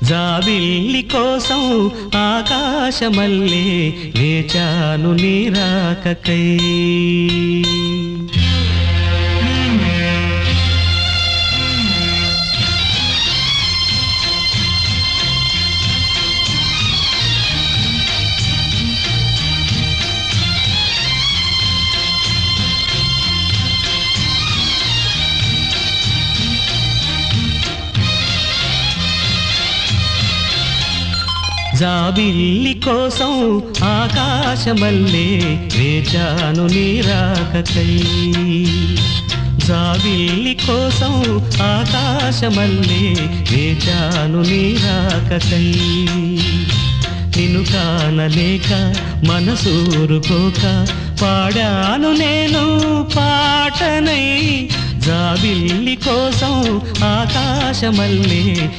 జాబిల్లి కోసం ఆకాశమల్లే వేచాను నీ రాకకై. జాబిల్లి కోసం ఆకాశమల్లే వేచాను నీ రాకకై. జాబిల్లి కోసం ఆకాశమల్లే వేచాను నీ రాకకై. నిన్ను కానలేక మనసూరుకోక పాడాను నేను పాటనై. జాబిల్లి కోసం ఆకాశమల్లే